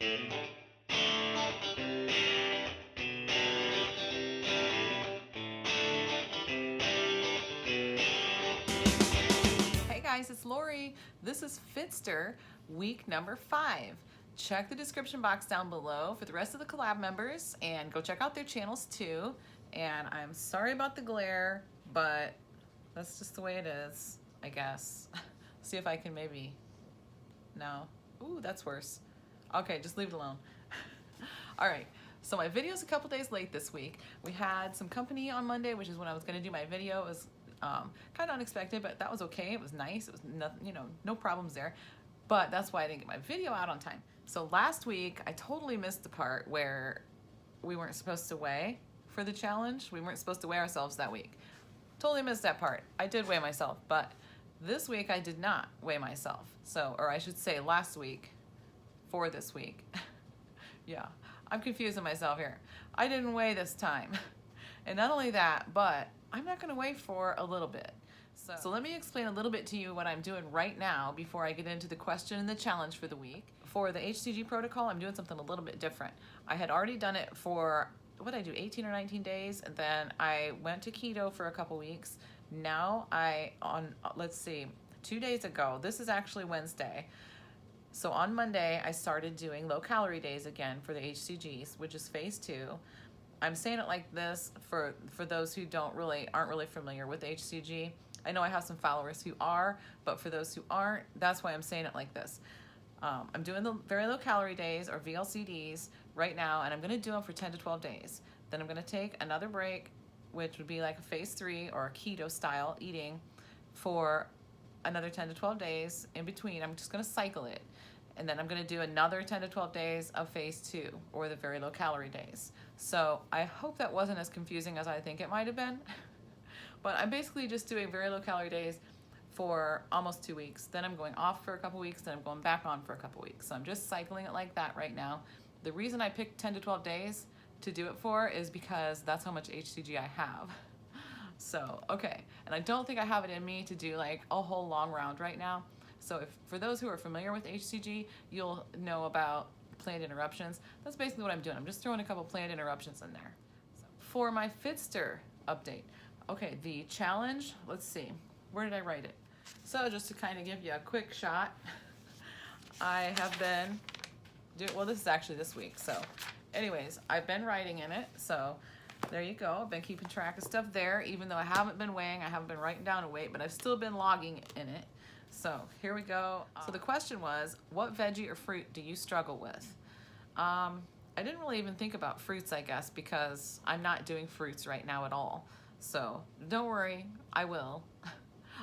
Hey guys, it's Lori. This is Fitster, week number 5. Check the description box down below for the rest of the collab members and go check out their channels too. And I'm sorry about the glare, but that's just the way it is, I guess. See if I can maybe, no. Ooh, that's worse. Okay, just leave it alone. All right, so my video's a couple days late this week. We had some company on Monday, which is when I was gonna do my video. It was kind of unexpected, but that was okay. It was nice. It was nothing, you know, no problems there. But that's why I didn't get my video out on time. So last week, I totally missed the part where we weren't supposed to weigh for the challenge. We weren't supposed to weigh ourselves that week. Totally missed that part. I did weigh myself, but this week I did not weigh myself. So, or I should say last week for this week. Yeah, I'm confusing myself here. I didn't weigh this time. And not only that, but I'm not gonna weigh for a little bit. So let me explain a little bit to you what I'm doing right now before I get into the question and the challenge for the week. For the hCG protocol, I'm doing something a little bit different. I had already done it for, what did I do, 18 or 19 days, and then I went to keto for a couple weeks. Now let's see, 2 days ago, this is actually Wednesday. So on Monday, I started doing low calorie days again for the hCGs, which is phase 2. I'm saying it like this for those who aren't really familiar with hCG. I know I have some followers who are, but for those who aren't, that's why I'm saying it like this. I'm doing the very low calorie days, or VLCDs, right now, and I'm gonna do them for 10 to 12 days. Then I'm gonna take another break, which would be like a phase 3 or a keto style eating for another 10 to 12 days. In between, I'm just gonna cycle it. And then I'm gonna do another 10 to 12 days of phase 2, or the very low calorie days. So I hope that wasn't as confusing as I think it might have been. But I'm basically just doing very low calorie days for almost 2 weeks. Then I'm going off for a couple weeks, then I'm going back on for a couple weeks. So I'm just cycling it like that right now. The reason I picked 10 to 12 days to do it for is because that's how much hCG I have. So, okay. And I don't think I have it in me to do like a whole long round right now. So for those who are familiar with hCG, you'll know about planned interruptions. That's basically what I'm doing. I'm just throwing a couple planned interruptions in there. So, for my Fitster update, okay, the challenge, let's see, where did I write it? So just to kind of give you a quick shot, I have been well, this is actually this week. So anyways, I've been writing in it. So there you go. I've been keeping track of stuff there. Even though I haven't been weighing, I haven't been writing down a weight, but I've still been logging in it. So here we go. So the question was, what veggie or fruit do you struggle with? I didn't really even think about fruits, I guess, because I'm not doing fruits right now at all. So don't worry, I will.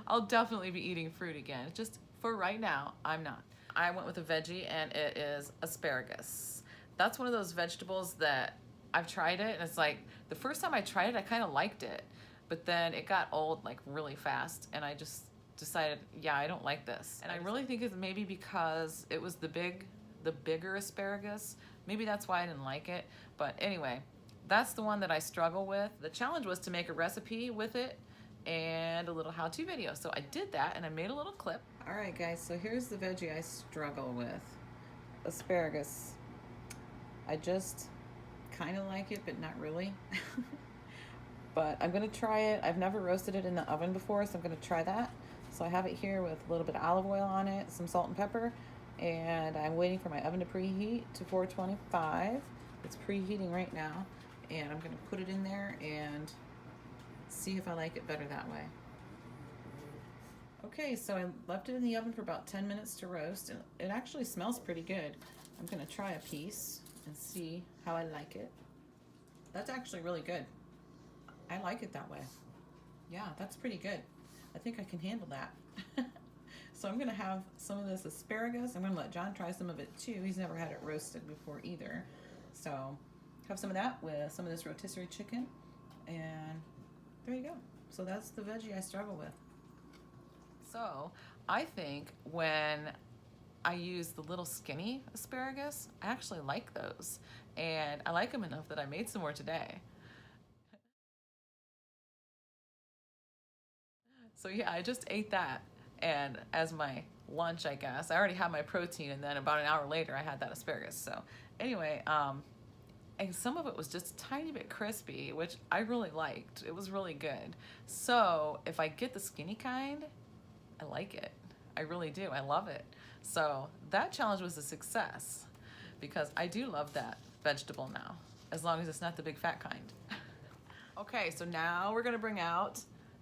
I'll definitely be eating fruit again. Just for right now, I'm not. I went with a veggie, and it is asparagus. That's one of those vegetables that I've tried it, and it's like, the first time I tried it, I kind of liked it, but then it got old like really fast, and I just decided, yeah, I don't like this. And I really think it's maybe because it was the bigger asparagus. Maybe that's why I didn't like it. But anyway, that's the one that I struggle with. The challenge was to make a recipe with it and a little how-to video. So I did that, and I made a little clip. All right, guys, so here's the veggie I struggle with. Asparagus. I just kind of like it, but not really. But I'm gonna try it. I've never roasted it in the oven before, so I'm gonna try that. So I have it here with a little bit of olive oil on it, some salt and pepper, and I'm waiting for my oven to preheat to 425. It's preheating right now, and I'm gonna put it in there and see if I like it better that way. Okay, so I left it in the oven for about 10 minutes to roast, and it actually smells pretty good. I'm gonna try a piece and see how I like it. That's actually really good. I like it that way. Yeah, that's pretty good. I think I can handle that. So I'm gonna have some of this asparagus. I'm gonna let John try some of it too. He's never had it roasted before either. So have some of that with some of this rotisserie chicken, and there you go. So that's the veggie I struggle with. So I think when I use the little skinny asparagus, I actually like those, and I like them enough that I made some more today. So yeah, I just ate that and as my lunch, I guess. I already had my protein, and then about an hour later I had that asparagus. So anyway, and some of it was just a tiny bit crispy, which I really liked. It was really good. So if I get the skinny kind, I like it. I really do. I love it. So that challenge was a success because I do love that vegetable now, as long as it's not the big fat kind. Okay, so now we're gonna bring out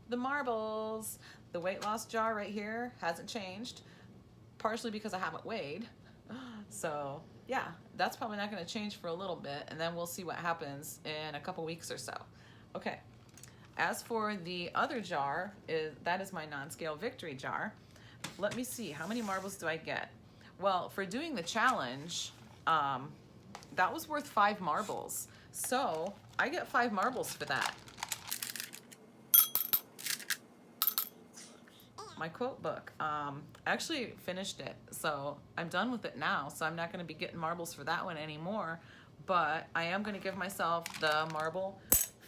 the marbles. The weight loss jar right here hasn't changed, partially because I haven't weighed. So yeah, that's probably not gonna change for a little bit, and then we'll see what happens in a couple weeks or so. Okay, as for the other jar, that is my non-scale victory jar. Let me see, how many marbles do I get? Well, for doing the challenge, that was worth 5 marbles. So I get 5 marbles for that. My quote book, I actually finished it, so I'm done with it now, so I'm not going to be getting marbles for that one anymore, but I am going to give myself the marble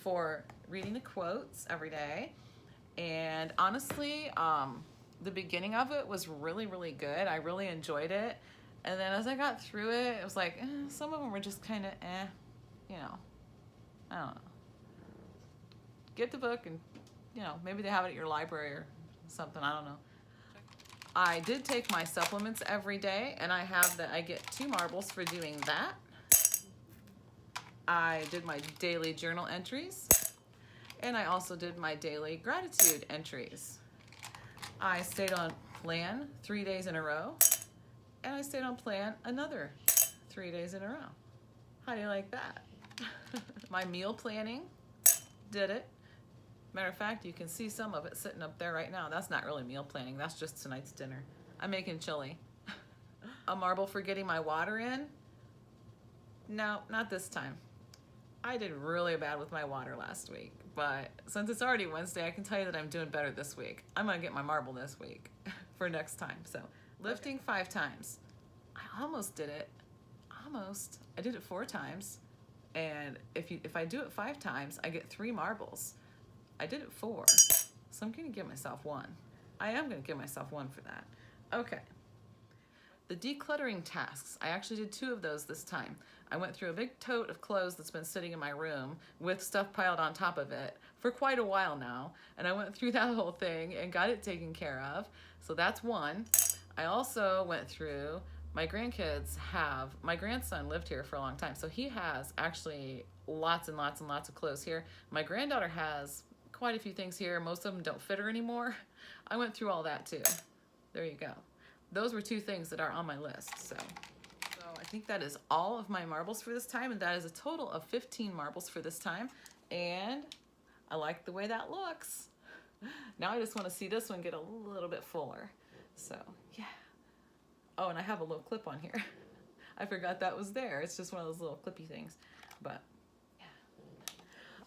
for reading the quotes every day. And honestly, the beginning of it was really, really good. I really enjoyed it, and then as I got through it, it was like, some of them were just kind of you know, I don't know. Get the book and, you know, maybe they have it at your library or something, I don't know. I did take my supplements every day, and I have that. I get 2 marbles for doing that. I did my daily journal entries, and I also did my daily gratitude entries. I stayed on plan 3 days in a row, and I stayed on plan another 3 days in a row. How do you like that? My meal planning, did it. Matter of fact, you can see some of it sitting up there right now. That's not really meal planning. That's just tonight's dinner. I'm making chili. A marble for getting my water in? No, not this time. I did really bad with my water last week, but since it's already Wednesday, I can tell you that I'm doing better this week. I'm gonna get my marble this week for next time. So lifting 5 times. I almost did it. Almost. I did it 4 times. And if I do it 5 times, I get 3 marbles. I did it 4, so I'm gonna give myself 1. I am gonna give myself 1 for that. Okay. The decluttering tasks, I actually did 2 of those this time. I went through a big tote of clothes that's been sitting in my room with stuff piled on top of it for quite a while now, and I went through that whole thing and got it taken care of, so that's 1. I also went through, my grandson lived here for a long time, so he has actually lots and lots and lots of clothes here. My granddaughter has quite a few things here. Most of them don't fit her anymore. I went through all that too. There you go. Those were 2 things that are on my list. So I think that is all of my marbles for this time, and that is a total of 15 marbles for this time. And I like the way that looks. Now I just want to see this one get a little bit fuller. So yeah. Oh, and I have a little clip on here. I forgot that was there. It's just one of those little clippy things. But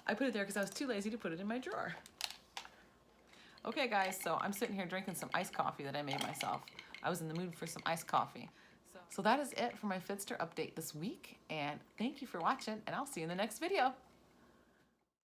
I put it there because I was too lazy to put it in my drawer. Okay guys, so I'm sitting here drinking some iced coffee that I made myself. I was in the mood for some iced coffee. So that is it for my Fitster update this week, and thank you for watching, and I'll see you in the next video.